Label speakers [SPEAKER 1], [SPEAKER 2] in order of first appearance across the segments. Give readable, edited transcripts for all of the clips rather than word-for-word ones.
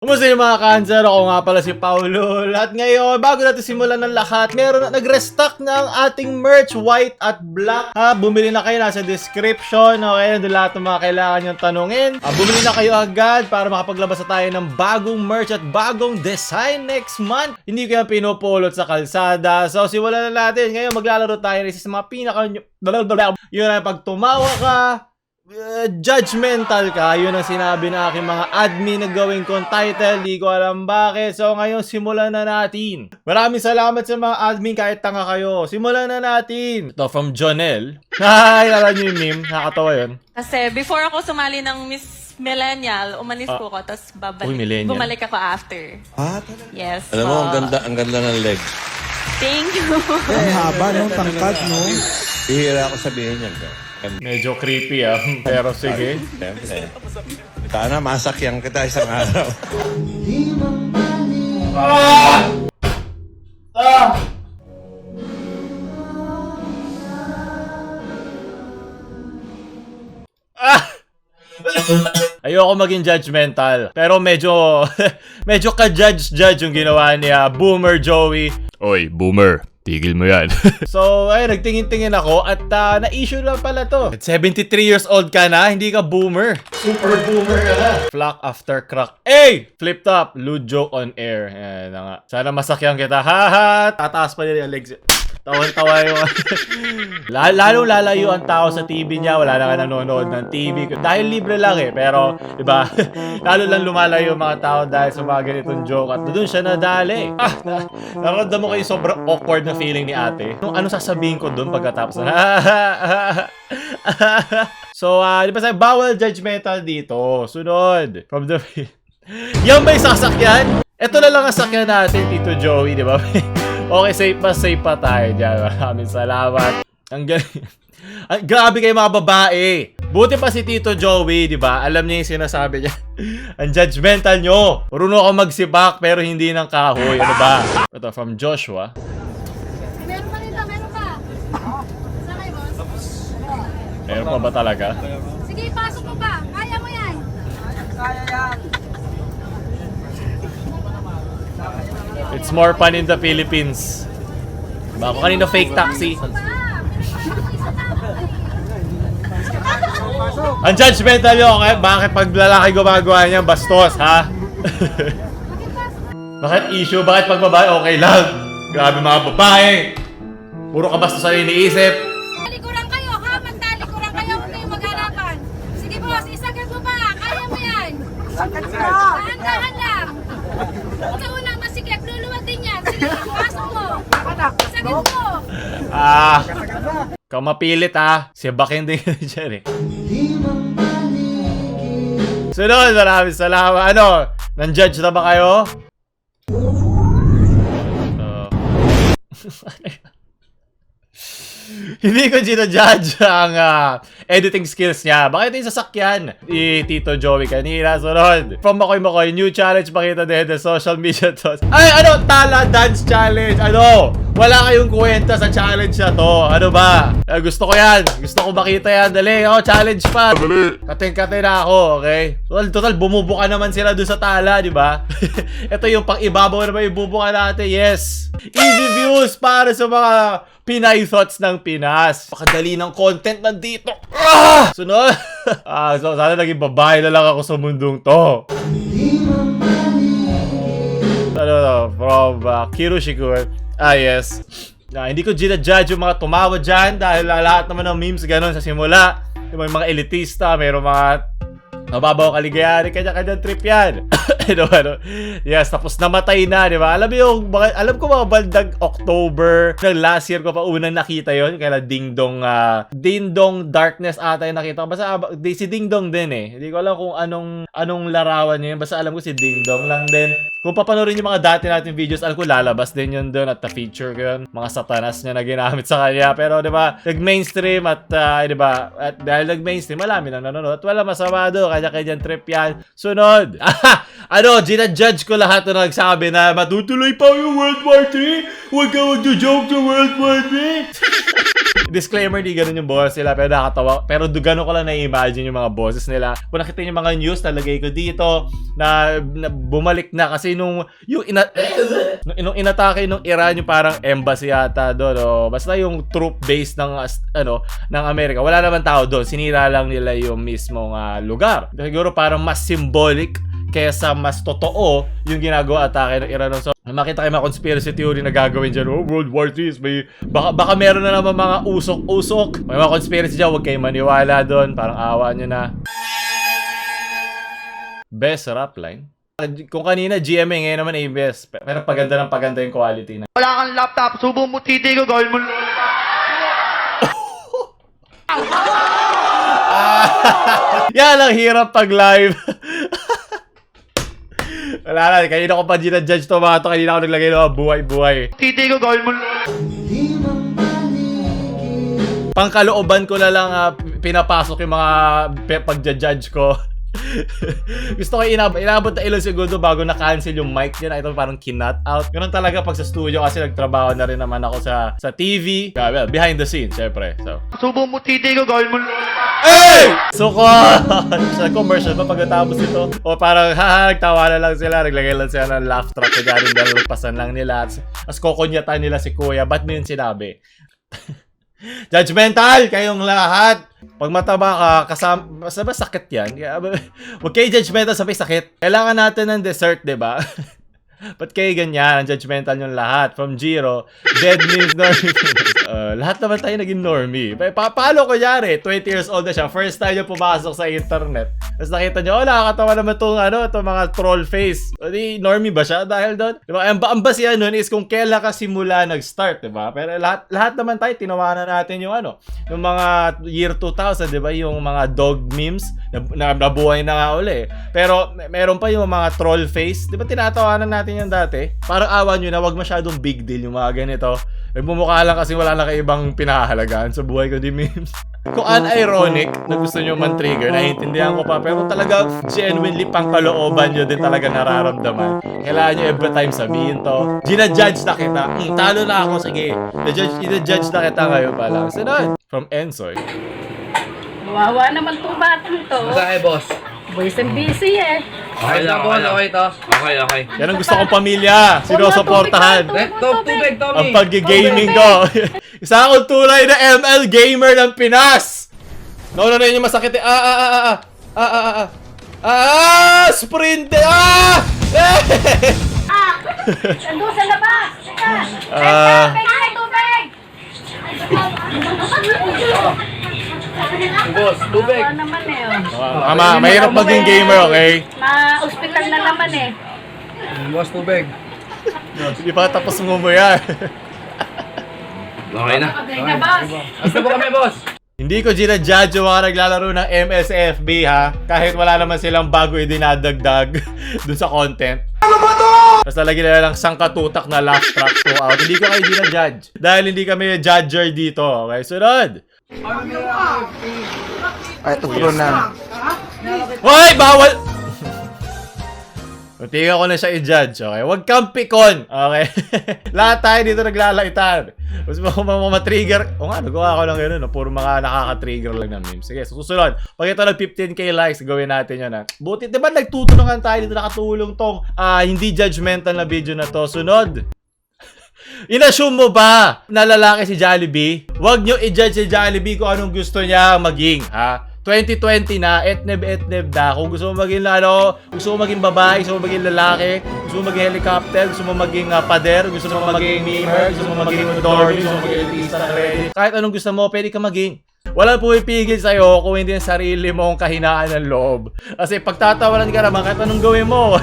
[SPEAKER 1] Kumusta yung mga cancer? Ako nga pala si Paulo. At ngayon, bago natin simulan ng lahat, meron na nag-restock na ang ating merch, white at black. Bumili na kayo, nasa description. Okay, doon lahat ng mga kailangan yung tanungin. Bumili na kayo agad para makapaglabas na tayo ng bagong merch at bagong design next month. Hindi ko yan pinupulot sa kalsada. So, simulan na natin. Ngayon, maglalaro tayo isa sa mga pinaka... Yun na, pag tumawa ka, judgmental ka, yun ang sinabi ng aking mga admin na gawin kong title. Di ko alam bakit. So ngayon, simulan na natin. Maraming salamat sa mga admin kahit tanga kayo. Simulan na natin. Ito from Jonel. Ay, alam niyo yung meme. Nakakatawa yun.
[SPEAKER 2] Kasi before ako sumali ng Miss Millennial, umalis po ako, tapos bumalik ako after.
[SPEAKER 3] Talaga?
[SPEAKER 2] Yes.
[SPEAKER 3] Alam mo, ang ganda ng leg.
[SPEAKER 2] Thank you.
[SPEAKER 4] Ang haba, no? Tangkad, no?
[SPEAKER 3] Ihira ako sabihin yan.
[SPEAKER 1] Medyo creepy pero sige.
[SPEAKER 3] Siyempre. Sana masakyan kita isang araw.
[SPEAKER 1] Ayoko maging judgmental. Pero medyo medyo ka-judge yung ginawa ni Boomer Joey. Oy, Boomer, tigil mo yan. So, ay, nagtingin-tingin ako at na-issue lang pala to. At 73 years old ka na, hindi ka boomer. Super boomer ka na. Flock after crack. Hey! Flip top, lewd joke on air. Ayan na nga. Sana masakyan kita. Haha! Tataas pa nila yung legs. Tawan-tawa yung... Lalong lalayo ang tao sa TV niya. Wala na ka nanonood ng TV. Dahil libre lang pero, diba? Lalo lang lumalayo yung mga tao dahil sa mga ganitong joke. At doon siya nadali. Naramdam mo kayo sobrang awkward na feeling ni ate. Ano sasabihin ko doon pagkatapos? So, di ba sabi, bawal judgmental dito. Sunod. From the... Yan ba yung sasakyan? Ito na lang ang sakyan natin, Tito Joey, di ba? Okay, safe pa tayo dyan. Maraming salamat. Ang galing. Grabe kayo mga babae. Buti pa si Tito Joey, di ba? Alam niya yung sinasabi niya. Ang judgmental nyo. Marunong ako magsibak pero hindi ng kahoy. Ano ba? Ito, from Joshua.
[SPEAKER 5] Meron pa dito, meron pa. Sakay, boss.
[SPEAKER 1] Meron pa ba talaga?
[SPEAKER 5] Sige, pasok mo pa. Kaya mo yan.
[SPEAKER 1] It's more fun in the Philippines. Diba? Ako kanina fake taxi. Ang judgmental nyo, okay? Bakit pag lalaki gumagawa niya, bastos, ha? Bakit issue? Bakit pag babae, okay lang? Grabe mga babae. Puro kabastos ang iniisip.
[SPEAKER 5] Talikuran kayo, ha? Magtalikuran kayo kung kayo magharapan. Sige, boss, isagad mo pa. Kaya mo yan. Dahan-dahan lang. Ikaw lang masikip, luluwag din yan. Sige, pasok mo. Isagad mo.
[SPEAKER 1] Kamapilit si Bakin din dyan Sunod, maraming salamat. Nan-judge na ba kayo? Hindi ko ginajudge ang editing skills niya. Bakit yung sasakyan ni Tito Joey kanina? Sunod. From Makoy, new challenge pakita din the social media to. Ay, Tala Dance Challenge. Wala kayong kwenta sa challenge na to. Ano ba? Gusto ko yan. Gusto ko makita yan. Dali, challenge pa. Kating-kating na ako, okay? Total, bumubuka naman sila doon sa tala, di ba? Ito yung pang-ibabaw na ba ibubuka natin. Yes. Easy views para sa mga Pinay thoughts ng Pinas. Pakadali ng content nandito. Sunod. So sana naging babae na lang ako sa mundong to. From Kirushikur. Yes. Hindi ko ginajudge yung mga tumawa dyan dahil lahat naman ng memes ganun sa simula. Yung mga elitista, mayroong mga mababaw kaligayahan, kanya-kanya trip yan. Yes, tapos namatay na, di ba? Alam ko mga bandang October ng last year ko pa unang nakita yon. Kaya Ding Dong Darkness ata yung nakita ko. Basta si Ding Dong din Hindi ko alam kung anong larawan niya yun. Basta alam ko si Ding Dong lang din. Kung papanoorin yung mga dati natin videos, alam ko lalabas din yun doon at na-feature ko yun. Mga satanas niya na ginamit sa kanya. Pero di ba, nag-mainstream at di ba, at dahil nag-mainstream, marami nang nanonood. At wala masama doon. Kanya-kanyang trip yan. Sunod. ginajudge ko lahat na nagsabi na matutuloy pa yung World War III. Huwag ka mag-joke sa World War III. Disclaimer, di ganun yung boses nila, pero nakakatawa. Pero gano'n ko lang na-imagine yung mga boses nila. Kung nakita yung mga news, nalagay ko dito na bumalik na kasi nung inatake nung Iran yung parang embassy yata doon. O, basta yung troop base ng Amerika. Wala naman tao doon. Sinira lang nila yung mismong lugar. Siguro parang mas symbolic kesa mas totoo yung ginagawa atake ng Iran. So, makita kayo mga conspiracy theory na gagawin dyan. Oh, World War III, baka meron na naman mga usok-usok. May mga conspiracy dyan, huwag kayo maniwala doon. Parang awa nyo na. Best rap line. Kung kanina GMA, ngayon naman ABS. Pero paganda ng paganda yung quality na.
[SPEAKER 6] Wala kang laptop, subo mo titi ko, gawin mo.
[SPEAKER 1] Yan ang hirap pag live. Wala na, kanina ko pa ginajudge to mga to. Kanina ko naglagay ng buhay-buhay.
[SPEAKER 6] Titi ko, gawin mo.
[SPEAKER 1] Pangkalooban ko na lang pinapasok yung mga pagja-judge ko. Gusto ko inabot na ilang segundo bago na-cancel yung mic niya. Ito parang kinut out. Ganun talaga pag sa studio kasi nagtrabaho na rin naman ako sa TV. Well, behind the scenes, syempre. So,
[SPEAKER 6] Subo mo titi ko, gawin mo.
[SPEAKER 1] hey! So ko sa commercial pa pagkatapos ito. O parang nagtawa na lang sila. Naglagay lang sila ng laugh track. Kaya dahil pasan lang nila. As kukunyatan nila si Kuya. Ba't mo yun sinabi? Judgmental kayong lahat. Pag mataba ka, basta ba sakit yan? Huwag kayo judgmental sabay sakit. Kailangan natin ng dessert, diba? Ba't kayo ganyan? Ang judgmental yung lahat. From Jiro, dead means normie. Lahat naman tayo naging normie. Paano ko yari? 20 years old na siya. First time niya pumasok sa internet. Tapos nakita niyo, nakakatawa naman itong mga troll face. O di, normie ba siya dahil doon? Diba? Ang basihan nun is kung kailan ka simula nag-start, diba? Pero lahat naman tayo, tinawanan natin yung yung mga year 2000, diba? Yung mga dog memes na nabuhay na nga uli. Pero meron pa yung mga troll face. Diba tinatawanan natin yung dati? Parang awan nyo na wag masyadong big deal yung mga ganito. Nagmumukha lang kasi wala na kayo ibang pinahalagaan sa buhay ko di memes. Kung unironic na gusto nyo man trigger, naiintindihan ko pa. Pero talaga genuinely pangkalooban nyo din talaga nararamdaman. Kailangan nyo every time sabihin to. Ginajudge na kita. Talo na ako. Sige. Ginajudge na kita ngayon pa lang. Sunod. From Ensoy.
[SPEAKER 7] Wawa naman itong batang to.
[SPEAKER 6] Saan boss?
[SPEAKER 7] Boys and busy eh.
[SPEAKER 6] Okay lang, okay to. Okay.
[SPEAKER 1] Yan ang gusto kong pamilya. Sinusuportahan.
[SPEAKER 6] Tubig, Tommy.
[SPEAKER 1] Ang pag-gaming ko. Isa akong tunay na ML gamer ng Pinas. No, yung masakit eh. Sprint.
[SPEAKER 7] Ando sa labas! Teka! Tubig!
[SPEAKER 6] Boss, tubig.
[SPEAKER 7] Ano naman eh oh.
[SPEAKER 1] Ama, mahirap maging gamer, okay?
[SPEAKER 7] Ma-hospital na naman eh.
[SPEAKER 6] Boss, tubig.
[SPEAKER 1] Hindi pa tapos mo yan.
[SPEAKER 6] Okay na.
[SPEAKER 7] Okay na boss!
[SPEAKER 6] Asa po kami, boss?
[SPEAKER 1] Hindi ko ginajudge yung mga naglalaro ng MSFB ha. Kahit wala naman silang bago idinadagdag dun sa content. Ano ba to? Tapos talagyan nila lang sangkatutak na laugh track throughout. Hindi ko kayo ginajudge. Dahil hindi kami judger dito. Okay, sunod.
[SPEAKER 4] Ay, tuturo na.
[SPEAKER 1] Hoy! Bawal! Tingnan ko na siya i-judge, okay? Huwag kang pikon, okay? Lahat tayo dito naglalaitan. Mas ma-trigger. O nga, nagawa ko lang gano'n, no? Puro mga nakaka-trigger lang ng memes. Sige, susunod. Pag ito nag 15k likes, gawin natin yan, ha? Buti, diba nagtutulungan tayo dito, nakatulong tong hindi judgmental na video na to. Sunod. Inassume mo ba na lalaki si Jollibee? Huwag nyo i-judge si Jollibee kung anong gusto niya maging, ha? 2020 na, etneb na. Kung gusto mo maging gusto mo maging babae, gusto mo maging lalaki, gusto mo maging helicopter, gusto mo maging pader, gusto mo maging memer, gusto mo maging dormy, gusto mo maging elitista na ready. Kahit anong gusto mo, pwede ka maging. Walang pumipigil sa'yo kung hindi yung sarili mong kahinaan ng loob. Kasi pagtatawanan ka naman, kahit anong gawin mo.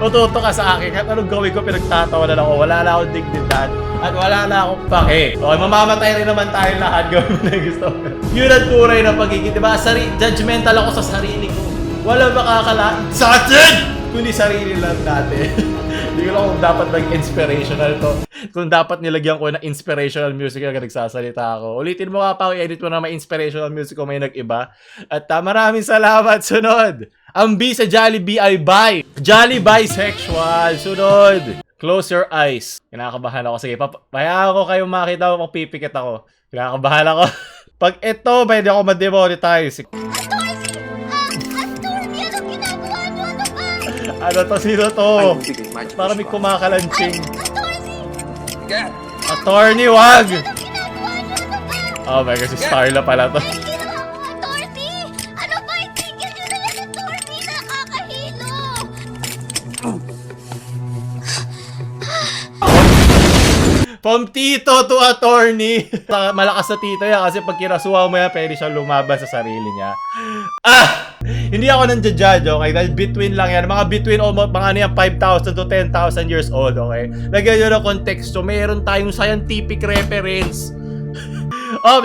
[SPEAKER 1] Matuto ka sa akin, kahit anong gawin ko, pinagtatawanan ako. Wala na akong dignidad at wala na akong pake. Okay, mamamatay rin naman tayo lahat. Gawin mo na yung gusto mo. Yun ang turay na pagiging, diba? Judgmental ako sa sarili ko. Wala makakala sa atin! Kundi sarili lang natin. Hindi ko lang kung dapat mag-inspirational to. Kung dapat nilagyan ko ng inspirational music na nagsasalita ako. Ulitin mo nga pa, i-edit mo na may inspirational music kung may nag-iba. At maraming salamat. Sunod, ang B sa Jollibee ay bi. Jolly bisexual. Sunod, close your eyes. Kinakabahan ako. Sige, hayaan ko kayong makita ko, pipikit ako. Kinakabahan ako. Pag ito, pwede ako ma-demonetize. Ano to? Sino to? Para may kumakalanching. Attorney, wag! Oh my God, si Starla pala to.
[SPEAKER 5] Attorney! Ano ba? Itigil nyo na yan, Attorney! Nakakahilo!
[SPEAKER 1] From tito to attorney. Malakas na tito yan kasi pag kinasuha mo yan, pwede siya lumaban sa sarili niya. Hindi ako nang-judge, okay? Dahil between lang yan. Mga between almost, mga ano yan, 5,000 to 10,000 years old, okay? Lagyan nyo ng konteksto. Meron tayong scientific reference.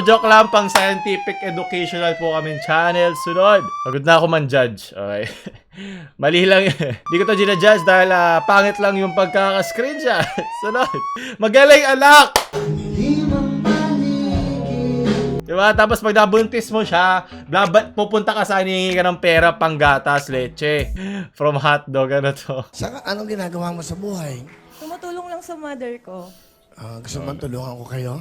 [SPEAKER 1] Joke lang, pang scientific educational po kaming channel. Sunod. Pagod na ako man-judge, okay? Mali lang yun. Hindi ko to ginajudge dahil pangit lang yung pagkaka-screenshot. Sunod. Magaling, anak! Diba? Tapos pag nabuntis mo siya, pupunta ka sa hinihingi ka ng pera, panggatas, leche. From hotdog, ano to?
[SPEAKER 8] Saka, anong ginagawa mo sa buhay?
[SPEAKER 9] Tumutulong lang sa mother ko.
[SPEAKER 8] Gusto mo tulungan ko kayo?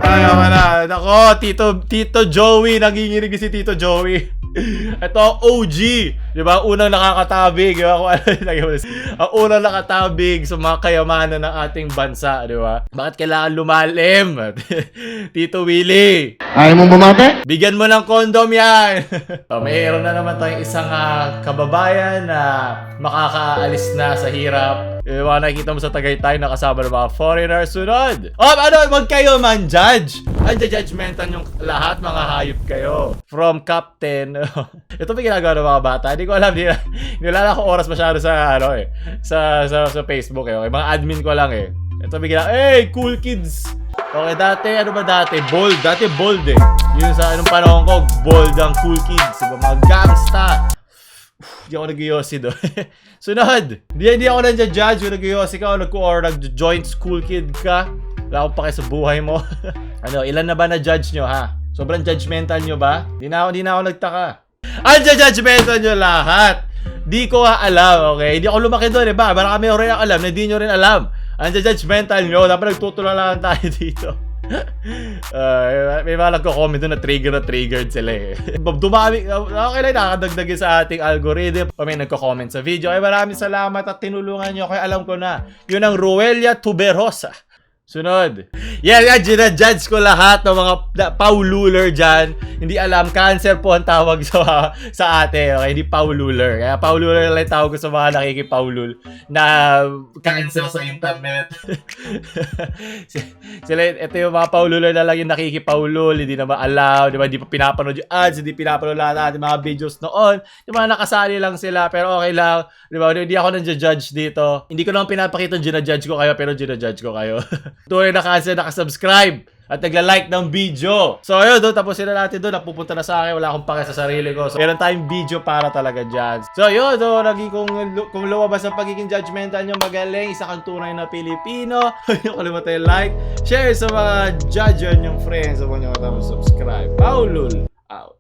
[SPEAKER 1] Ayaw ka na. Nako, Tito Joey. Nanginginig si Tito Joey. Ito, OG. Diba? Unang nakakatabig. Diba? Ang unang nakatabig sa mga kayamanan ng ating bansa. Diba? Bakit kailangan lumalim? Tito Willie.
[SPEAKER 8] Ayaw mong bumate?
[SPEAKER 1] Bigyan mo ng kondom yan. Mayroon na naman tayong isang kababayan na makakaalis na sa hirap. Yung mga nakikita mo sa Tagaytay na kasama ng mga foreigners. Sunod. Wag kayo man judge. Judgmental yung lahat, mga hayop kayo. From Captain. Ito ba ginagawa ng mga bata? Hindi ko alam. Nilala ko oras masyado sa sa Facebook okay? Mga admin ko lang eh. Ito bigla, hey, cool kids. Okay, dati, ano ba dati? Bold. Dati bold eh. Yun sa anong panahon ko, bold ang cool kids. Diba? Mga gangsta. Hindi ako nag-yosi doon. Sunod. Hindi ako nag-judge. Kung nag-yosi ka o nag-joint school kid ka. Wala akong pake sa buhay mo. Ilan na ba na-judge nyo, ha? Sobrang judgmental nyo ba? Hindi na ako nagtaka. Ang judgmental nyo lahat. Di ko nga alam, okay? Hindi ako lumaki doon, ba? Baka kami rin alam na di nyo rin alam. Ang judgmental nyo, dapat nagtutulong lang tayo dito. May mga nagko-comment doon na triggered sila eh. Dumami, okay lang, nakakadagdag sa ating algorithm. May nagko-comment sa video. Ay maraming salamat at tinulungan nyo. Kaya alam ko na, yun ang Ruelia Tuberosa. Sunod. Yan, ginajudge ko lahat ng mga paululer dyan. Hindi alam, cancer po ang tawag sa ate. Okay, hindi paululer. Kaya paululer lang tawag ko sa mga nakikipaulul na cancer sa internet. Ito yung mga paululer na lang yung nakikipaulul. Hindi naman alam. Diba? Hindi pa pinapanood yung ads. Hindi pinapanood lahat natin mga videos noon. Yung mga nakasali lang sila. Pero okay lang. Diba? Hindi ako nang-judge dito. Hindi ko naman pinapakita yung ginajudge ko kayo. Pero ginajudge ko kayo. Tuloy na kasi nakasubscribe at nagla-like ng video. So ayun, tapusin na natin doon. Napupunta na sa akin. Wala akong pake sa sarili ko. So meron tayong video para talaga dyan. So yun, naging kung lumabas ang pagiging judgmental nyo, magaling. Isa kang tunay na Pilipino. Huwag nyo kalimutan yung like, share sa mga judge nyong friends. Huwag nyo kalimutan subscribe. Paulul out.